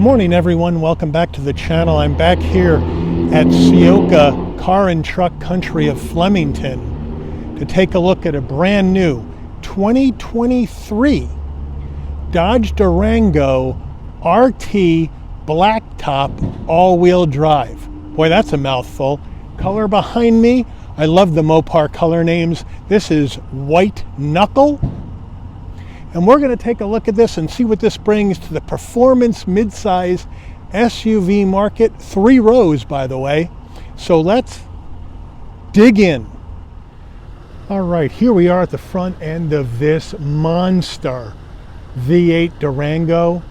Good morning, everyone. Welcome back to the channel. I'm back here at Ciocca Car and Truck Country of Flemington to take a look at a brand new 2023 Dodge Durango RT blacktop all-wheel drive. Boy, that's a mouthful. Color behind me, I love the Mopar color names. This is White Knuckle. And we're going to take a look at this and see what this brings to the performance midsize SUV market. 3 rows, by the way. So let's dig in. All right, here we are at the front end of this monster V8 Durango.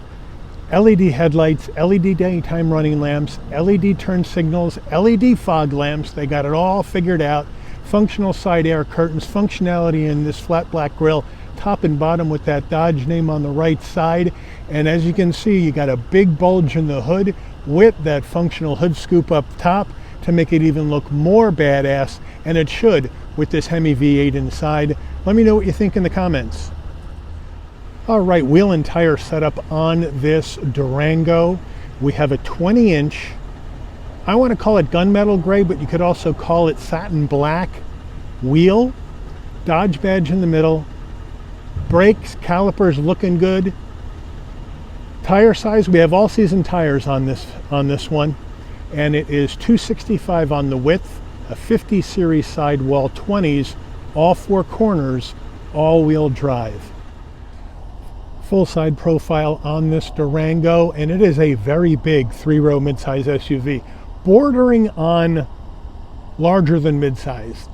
LED headlights, LED daytime running lamps, LED turn signals, LED fog lamps. They got it all figured out. Functional side air curtains, functionality in this flat black grille, top and bottom with that Dodge name on the right side. And as you can see, you got a big bulge in the hood with that functional hood scoop up top to make it even look more badass, and it should with this Hemi V8 inside. Let me know what you think in the comments. All right, wheel and tire setup on this Durango. We have a 20-inch, I want to call it gunmetal gray, but you could also call it satin black wheel. Dodge badge in the middle. Brakes, calipers looking good. Tire size, we have all season tires on this one, and it is 265 on the width, a 50 series sidewall 20s, all 4 corners, all-wheel drive. Full side profile on this Durango, and it is a very big 3-row midsize SUV, bordering on larger than midsize.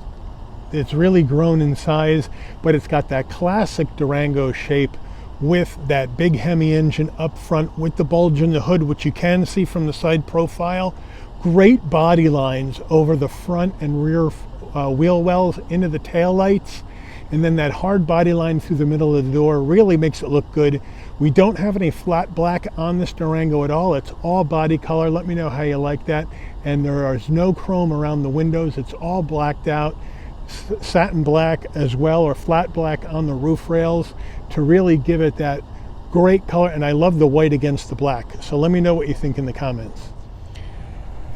It's really grown in size, but it's got that classic Durango shape with that big Hemi engine up front with the bulge in the hood, which you can see from the side profile. Great body lines over the front and rear wheel wells into the tail lights. And then that hard body line through the middle of the door really makes it look good. We don't have any flat black on this Durango at all. It's all body color. Let me know how you like that. And there is no chrome around the windows. It's all blacked out. Satin black as well, or flat black on the roof rails to really give it that great color. And I love the white against the black. So let me know what you think in the comments.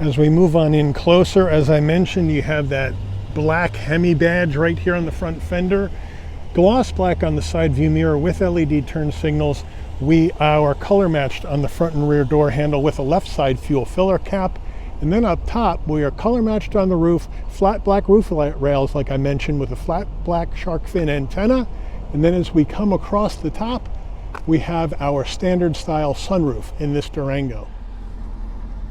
As we move on in closer, as I mentioned, you have that black Hemi badge right here on the front fender. Gloss black on the side view mirror with LED turn signals. We are color matched on the front and rear door handle with a left side fuel filler cap. And then up top, we are color matched on the roof, flat black roof rails, like I mentioned, with a flat black shark fin antenna. And then as we come across the top, we have our standard style sunroof in this Durango.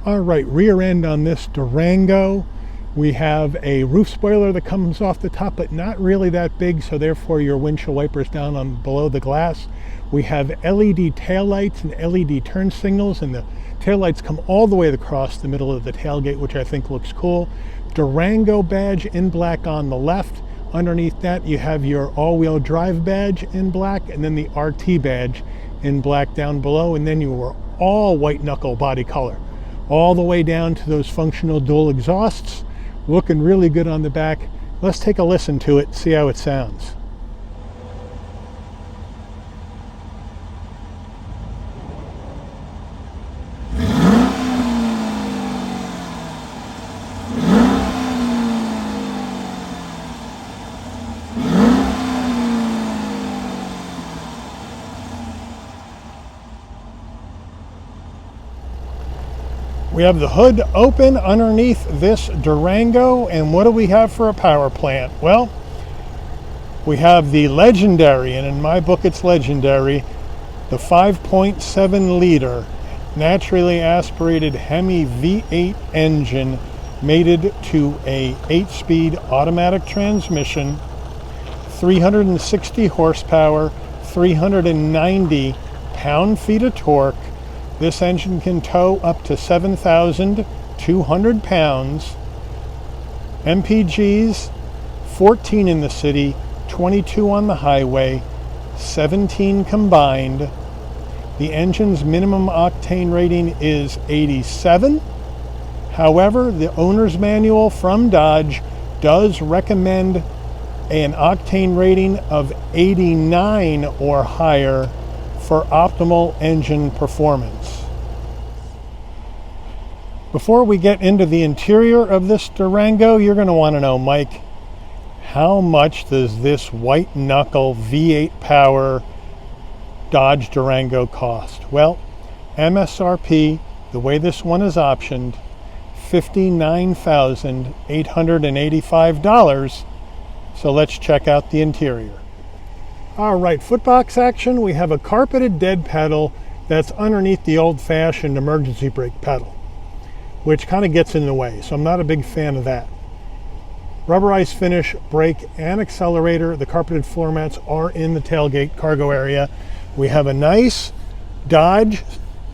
All right, rear end on this Durango. We have a roof spoiler that comes off the top, but not really that big, so therefore your windshield wipers down on below the glass. We have LED taillights and LED turn signals, and the taillights come all the way across the middle of the tailgate, which I think looks cool. Durango badge in black on the left. Underneath that, you have your all-wheel drive badge in black, and then the RT badge in black down below, and then you are all white knuckle body color, all the way down to those functional dual exhausts. Looking really good on the back. Let's take a listen to it, see how it sounds. We have the hood open underneath this Durango, and what do we have for a power plant? Well, we have the legendary, and in my book it's legendary, the 5.7 liter naturally aspirated Hemi V8 engine mated to a 8-speed automatic transmission, 360 horsepower, 390 pound-feet of torque. This engine can tow up to 7,200 pounds. MPGs, 14 in the city, 22 on the highway, 17 combined. The engine's minimum octane rating is 87. However, the owner's manual from Dodge does recommend an octane rating of 89 or higher for optimal engine performance. Before we get into the interior of this Durango, you're going to want to know, Mike, how much does this white knuckle V8 power Dodge Durango cost? Well, MSRP, the way this one is optioned, $59,885. So let's check out the interior. All right, footbox action. We have a carpeted dead pedal that's underneath the old-fashioned emergency brake pedal, which kind of gets in the way, so I'm not a big fan of that. Rubberized finish, brake, and accelerator. The carpeted floor mats are in the tailgate cargo area. We have a nice Dodge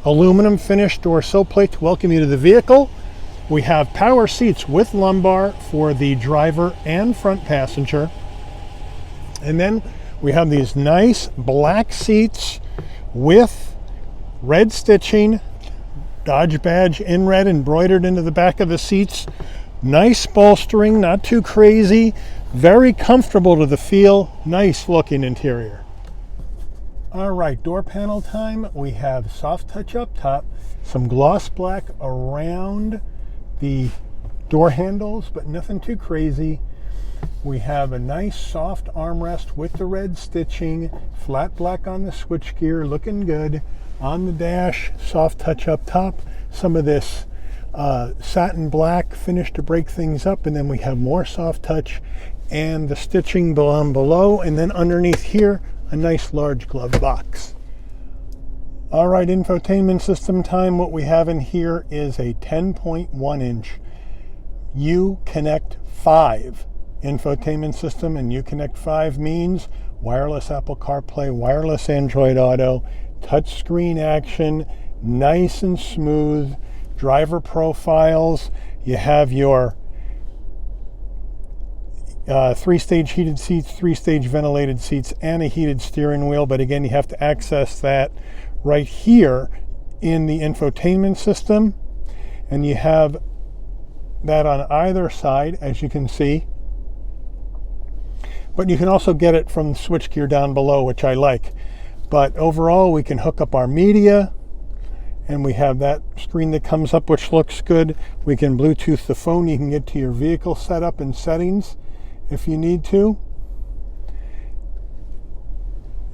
aluminum finished door sill plate to welcome you to the vehicle. We have power seats with lumbar for the driver and front passenger. And then we have these nice black seats with red stitching, Dodge badge in red embroidered into the back of the seats. Nice bolstering, not too crazy, very comfortable to the feel, nice looking interior. All right, door panel time. We have soft touch up top, some gloss black around the door handles, but nothing too crazy. We have a nice soft armrest with the red stitching, flat black on the switchgear, looking good. On the dash, soft touch up top, some of this satin black finish to break things up, and then we have more soft touch and the stitching below, and then underneath here, a nice large glove box. All right, infotainment system time. What we have in here is a 10.1 inch Uconnect 5 infotainment system, and Uconnect 5 means wireless Apple CarPlay, wireless Android Auto, touchscreen action, nice and smooth, driver profiles. You have your 3-stage heated seats, 3-stage ventilated seats, and a heated steering wheel. But again, you have to access that right here in the infotainment system. And you have that on either side, as you can see. But you can also get it from the switchgear down below, which I like. But overall, we can hook up our media, and we have that screen that comes up, which looks good. We can Bluetooth the phone. You can get to your vehicle setup and settings if you need to.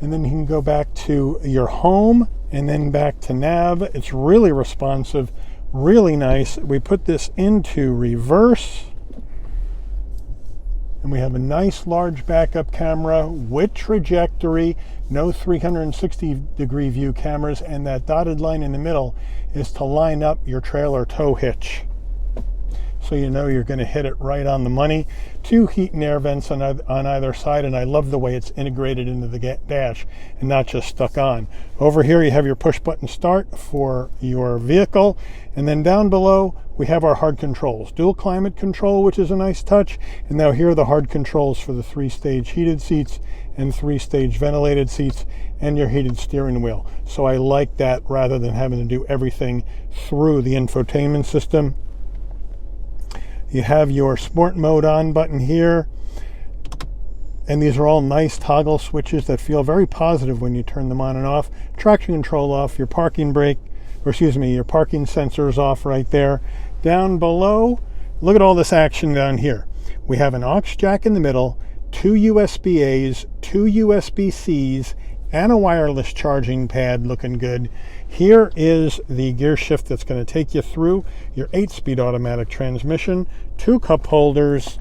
And then you can go back to your home and then back to nav. It's really responsive, really nice. We put this into reverse, and we have a nice large backup camera with trajectory, no 360-degree view cameras, and that dotted line in the middle is to line up your trailer tow hitch, so you know you're going to hit it right on the money. 2 heat and air vents on either side, and I love the way it's integrated into the dash and not just stuck on. Over here you have your push button start for your vehicle, and then down below we have our hard controls. Dual climate control, which is a nice touch, and now here are the hard controls for the 3-stage heated seats and 3-stage ventilated seats and your heated steering wheel. So I like that rather than having to do everything through the infotainment system. You have your sport mode on button here, and these are all nice toggle switches that feel very positive when you turn them on and off. Traction control off, your parking brake, or excuse me, your parking sensors off right there. Down below, look at all this action down here. We have an aux jack in the middle, 2 USB-A's, 2 USB-C's, and a wireless charging pad, looking good. Here is the gear shift that's going to take you through your 8-speed automatic transmission, 2 cup holders,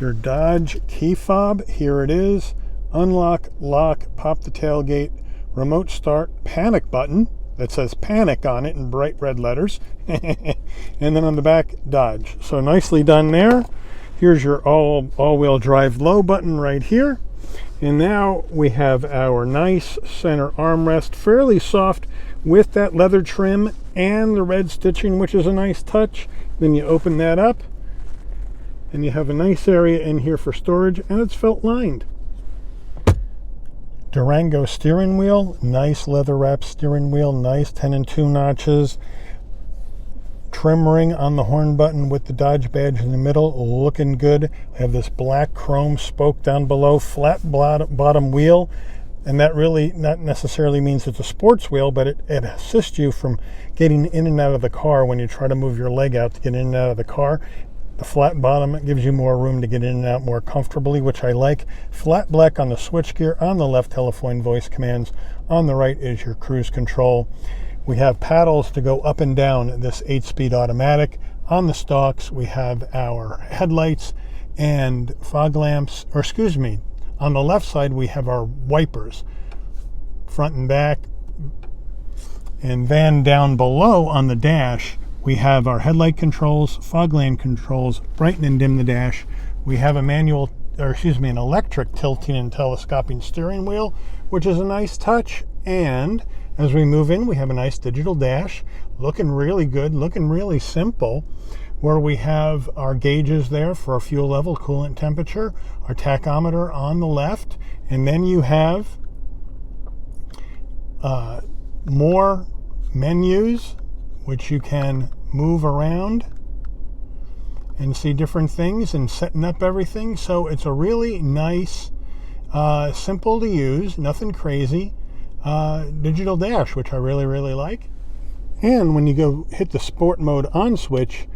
your Dodge key fob, here it is, unlock, lock, pop the tailgate, remote start, panic button that says panic on it in bright red letters, and then on the back, Dodge. So nicely done there. Here's your all-wheel drive low button right here. And now we have our nice center armrest, fairly soft with that leather trim and the red stitching, which is a nice touch. Then you open that up and you have a nice area in here for storage, and it's felt lined. Durango steering wheel, nice leather wrapped steering wheel, nice 10 and 2 notches. Trim ring on the horn button with the Dodge badge in the middle, looking good. We have this black chrome spoke down below, flat bottom wheel. And that really not necessarily means it's a sports wheel, but it assists you from getting in and out of the car when you try to move your leg out to get in and out of the car. The flat bottom gives you more room to get in and out more comfortably, which I like. Flat black on the switchgear, on the left telephone voice commands, on the right is your cruise control. We have paddles to go up and down this 8-speed automatic. On the stalks we have our headlights and fog lamps, or excuse me, on the left side we have our wipers, front and back. And then down below on the dash we have our headlight controls, fog lamp controls, brighten and dim the dash. We have an electric tilting and telescoping steering wheel, which is a nice touch. And as we move in, we have a nice digital dash, looking really good, looking really simple, where we have our gauges there for our fuel level, coolant temperature, our tachometer on the left, and then you have more menus, which you can move around and see different things and setting up everything. So it's a really nice, simple to use, nothing crazy, digital dash, which I really, really like. And when you go hit the sport mode on switch,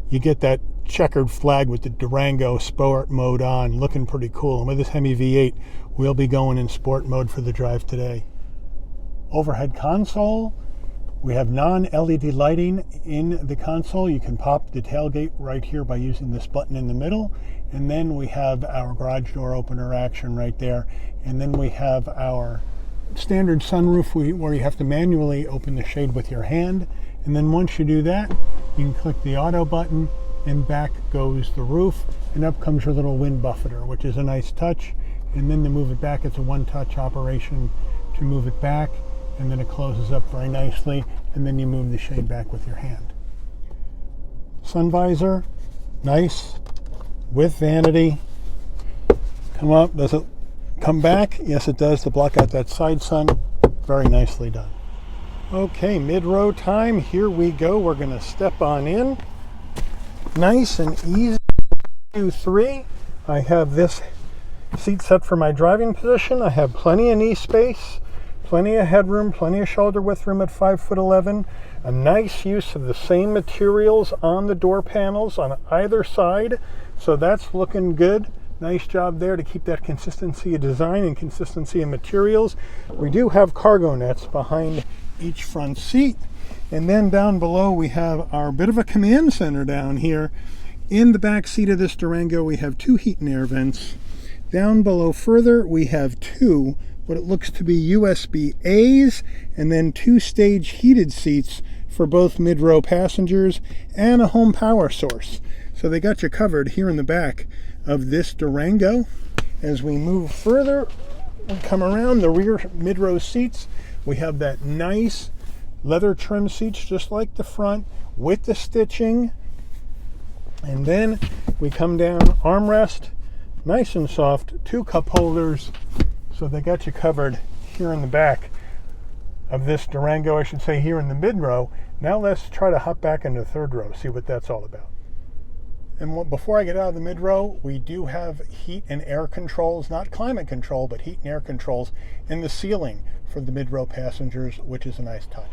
you get that checkered flag with the Durango sport mode on, looking pretty cool. And with this Hemi V8, we'll be going in sport mode for the drive today. Overhead console. We have non-LED lighting in the console. You can pop the tailgate right here by using this button in the middle. And then we have our garage door opener action right there. And then we have our standard sunroof where you have to manually open the shade with your hand. And then once you do that, you can click the auto button and back goes the roof. And up comes your little wind buffeter, which is a nice touch. And then to move it back, it's a one-touch operation to move it back. And then it closes up very nicely, and then you move the shade back with your hand. Sun visor, nice, with vanity. Come up, does it come back? Yes, it does, to block out that side sun. Very nicely done. Okay, mid-row time, here we go. We're gonna step on in. Nice and easy, 2, 3. I have this seat set for my driving position. I have plenty of knee space. Plenty of headroom, plenty of shoulder width room at 5'11". A nice use of the same materials on the door panels on either side. So that's looking good. Nice job there to keep that consistency of design and consistency of materials. We do have cargo nets behind each front seat. And then down below we have our bit of a command center down here. In the back seat of this Durango we have 2 heat and air vents. Down below further we have 2 what it looks to be USB A's, and then 2-stage heated seats for both mid-row passengers and a home power source. So they got you covered here in the back of this Durango. As we move further and come around the rear mid-row seats, we have that nice leather trim seats just like the front with the stitching. And then we come down, armrest, nice and soft, 2 cup holders. So they got you covered here in the back of this Durango, I should say here in the mid-row. Now let's try to hop back into the third row, see what that's all about. And before I get out of the mid-row, we do have heat and air controls, not climate control, but heat and air controls in the ceiling for the mid-row passengers, which is a nice touch.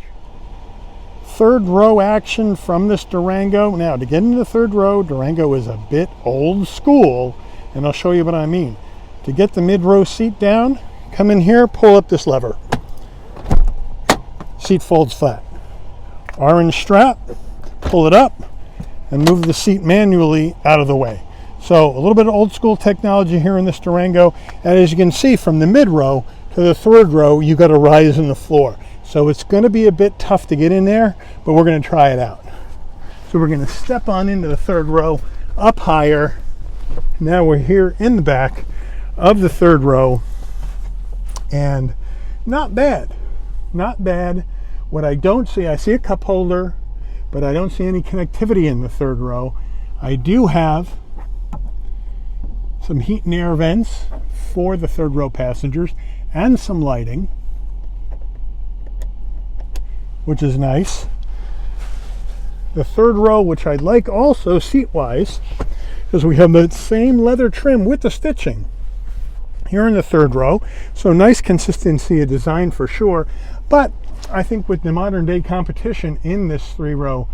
Third row action from this Durango. Now to get into the third row, Durango is a bit old school, and I'll show you what I mean. To get the mid-row seat down, come in here, pull up this lever. Seat folds flat. Orange strap, pull it up, and move the seat manually out of the way. So a little bit of old school technology here in this Durango. And as you can see, from the mid-row to the third row, you got a rise in the floor. So it's going to be a bit tough to get in there, but we're going to try it out. So we're going to step on into the third row, up higher. Now we're here in the back of the third row, and not bad. What I don't see, I see a cup holder, but I don't see any connectivity in the third row. I do have some heat and air vents for the third row passengers and some lighting, which is nice. The third row, which I like also seat-wise, because we have the same leather trim with the stitching. here in the third row. So nice consistency of design for sure. But I think with the modern day competition in this 3-row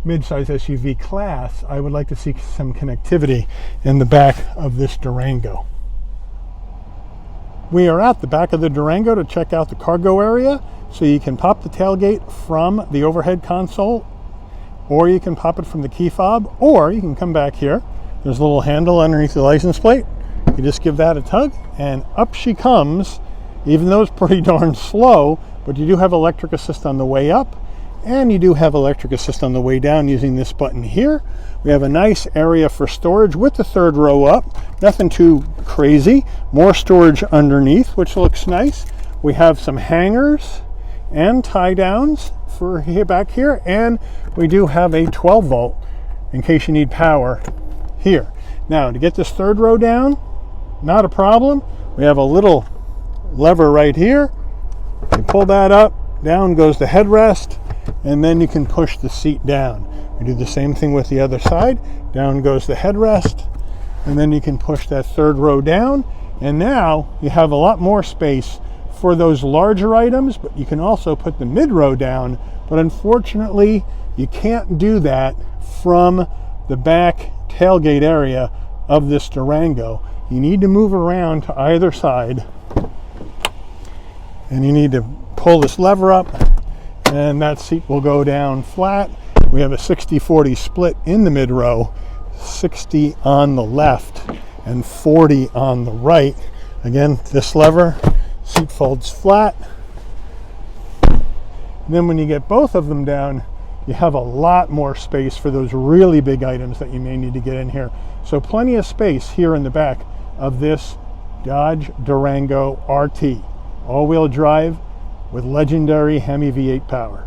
midsize SUV class, I would like to see some connectivity in the back of this Durango. We are at the back of the Durango to check out the cargo area. So you can pop the tailgate from the overhead console, or you can pop it from the key fob, or you can come back here. There's a little handle underneath the license plate. You just give that a tug and up she comes, even though it's pretty darn slow, but you do have electric assist on the way up, and you do have electric assist on the way down using this button here. We have a nice area for storage with the third row up. Nothing too crazy. More storage underneath, which looks nice. We have some hangers and tie downs for here back here, and we do have a 12 volt in case you need power here. Now to get this third row down, not a problem. We have a little lever right here. You pull that up, down goes the headrest, and then you can push the seat down. We do the same thing with the other side. Down goes the headrest, and then you can push that third row down, and now you have a lot more space for those larger items, but you can also put the mid-row down, but unfortunately you can't do that from the back tailgate area of this Durango. You need to move around to either side, and you need to pull this lever up, and that seat will go down flat. We have a 60-40 split in the mid-row, 60 on the left and 40 on the right. Again, this lever, seat folds flat. And then when you get both of them down, you have a lot more space for those really big items that you may need to get in here. So plenty of space here in the back of this Dodge Durango RT, all-wheel drive with legendary Hemi V8 power.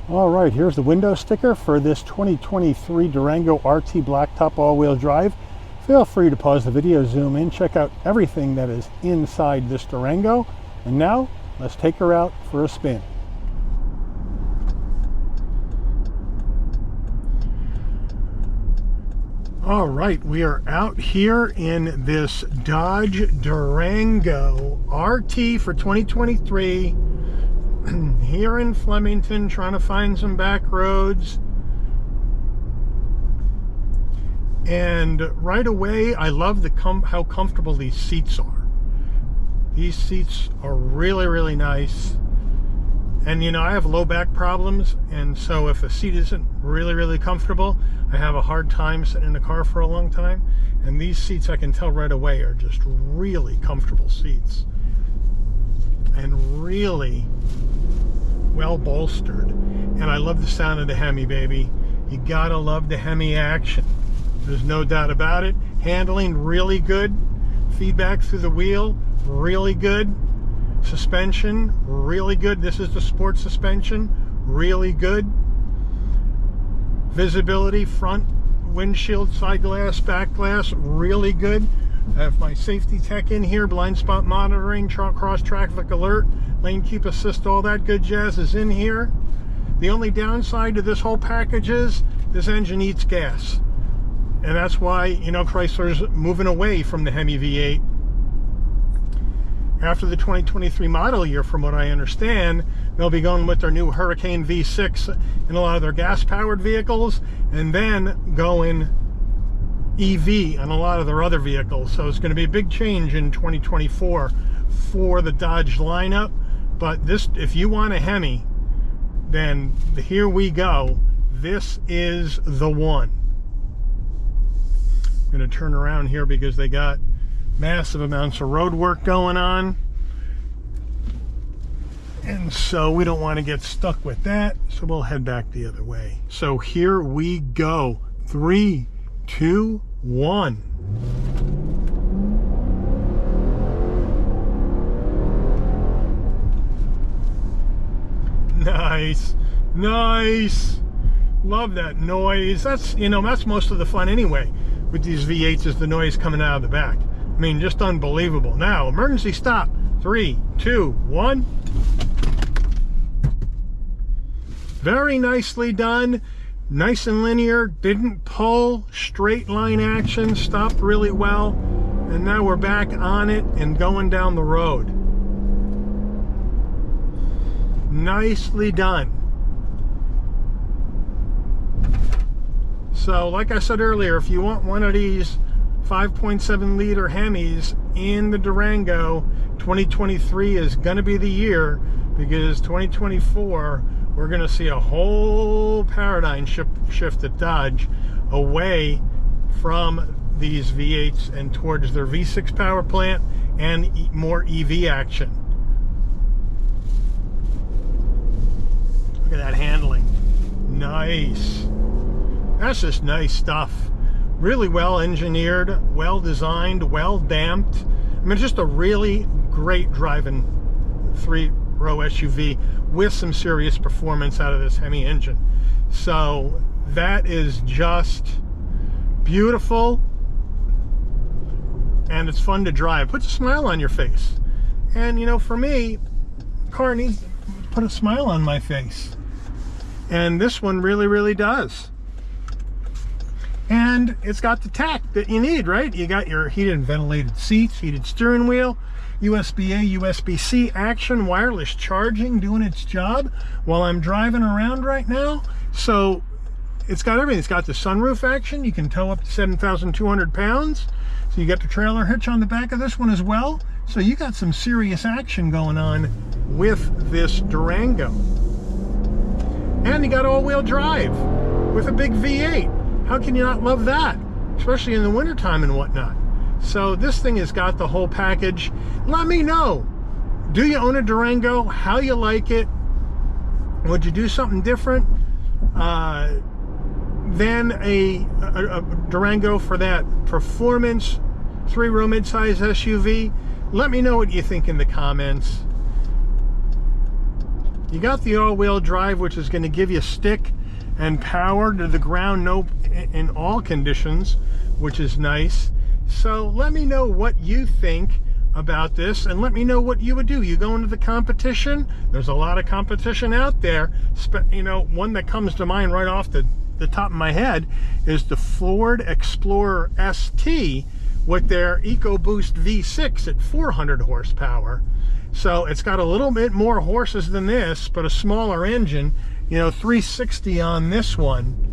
All right, here's the window sticker for this 2023 Durango RT blacktop all-wheel drive. Feel free to pause the video, zoom in, check out everything that is inside this Durango. And now, let's take her out for a spin. All right, we are out here in this Dodge Durango RT for 2023 here in Flemington, trying to find some back roads. And right away, I love how comfortable these seats are. These seats are really, really nice. And you know, I have low back problems, and so if a seat isn't really, really comfortable, I have a hard time sitting in the car for a long time. And these seats, I can tell right away, are just really comfortable seats. And really well bolstered. And I love the sound of the Hemi, baby. You gotta love the Hemi action. There's no doubt about it. Handling, really good. Feedback through the wheel, really good. Suspension, really good. This is the sport suspension, really good. Visibility, front windshield, side glass, back glass, really good. I have my safety tech in here, blind spot monitoring, cross traffic alert, lane keep assist, all that good jazz is in here. The only downside to this whole package is this engine eats gas. And that's why, you know, Chrysler's moving away from the Hemi V8. After the 2023 model year, from what I understand, they'll be going with their new Hurricane V6 in a lot of their gas-powered vehicles, and then going EV on a lot of their other vehicles. So it's going to be a big change in 2024 for the Dodge lineup. But this, if you want a Hemi, then here we go. This is the one. I'm going to turn around here because they got massive amounts of road work going on, and so we don't want to get stuck with that, so we'll head back the other way. So here we go. 3, 2, 1. Nice, nice. Love that noise. That's, you know, that's most of the fun anyway with these V8s, is the noise coming out of the back. I mean, just unbelievable. Now, emergency stop. 3, 2, 1. Very nicely done. Nice and linear. Didn't pull. Straight line action. Stopped really well. And now we're back on it and going down the road. Nicely done. So like I said earlier, if you want one of these 5.7 liter Hemis in the Durango, 2023 is going to be the year, because 2024 we're going to see a whole paradigm shift at Dodge away from these V8s and towards their V6 power plant and more EV action. Look at that handling. Nice. That's just nice stuff. Really well engineered, well designed, well damped. I mean, just a really great driving 3-row SUV with some serious performance out of this Hemi engine. So that is just beautiful, and it's fun to drive. Puts a smile on your face. And you know, for me, car needs to put a smile on my face, and this one really does. And it's got the tech that you need, right? You got your heated and ventilated seats, heated steering wheel, USB-A, USB-C action, wireless charging doing its job while I'm driving around right now. So it's got everything. It's got the sunroof action. You can tow up to 7,200 pounds. So you got the trailer hitch on the back of this one as well. So you got some serious action going on with this Durango. And you got all-wheel drive with a big V8. How can you not love that? Especially in the wintertime and whatnot. So this thing has got the whole package. Let me know. Do you own a Durango? How you like it? Would you do something different than a Durango for that performance 3-row midsize SUV? Let me know what you think in the comments. You got the all-wheel drive, which is going to give you stick and power to the ground, in all conditions, which is nice. So let me know what you think about this, and let me know what you would do. You go into the competition. There's a lot of competition out there. You know, one that comes to mind right off the top of my head is the Ford Explorer ST with their EcoBoost V6 at 400 horsepower. So it's got a little bit more horses than this, but a smaller engine. You know, 360 on this one.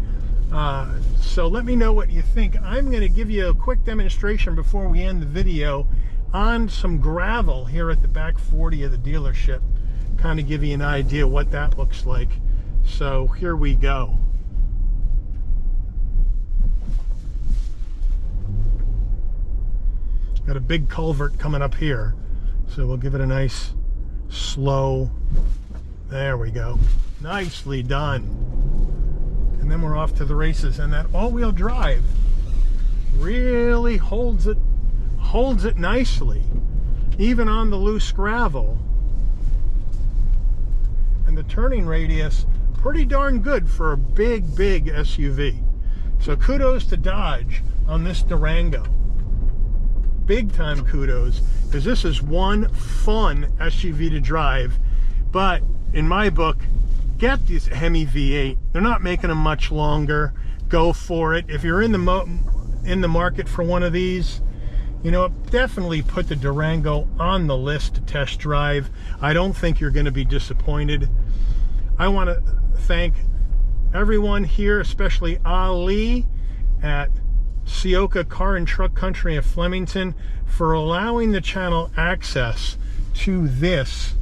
So let me know what you think. I'm going to give you a quick demonstration before we end the video on some gravel here at the back 40 of the dealership. Kind of give you an idea what that looks like. So here we go. Got a big culvert coming up here. So we'll give it a nice slow. There we go. Nicely done. And then we're off to the races. And that all-wheel drive really holds it nicely, even on the loose gravel. And the turning radius, pretty darn good for a big SUV. So kudos to Dodge on this Durango. Big time kudos, because this is one fun SUV to drive. But in my book, get these Hemi V8. They're not making them much longer. Go for it. If you're in the market for one of these, you know, definitely put the Durango on the list to test drive. I don't think you're going to be disappointed. I want to thank everyone here, especially Ali at Ciocca Car and Truck Country of Flemington, for allowing the channel access to this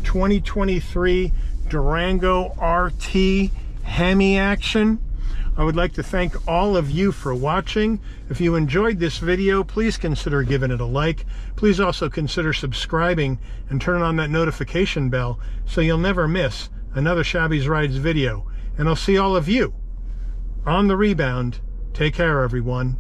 2023 Durango RT Hemi action. I would like to thank all of you for watching. If you enjoyed this video, please consider giving it a like. Please also consider subscribing and turn on that notification bell so you'll never miss another Shabby's Rides video. And I'll see all of you on the rebound. Take care, everyone.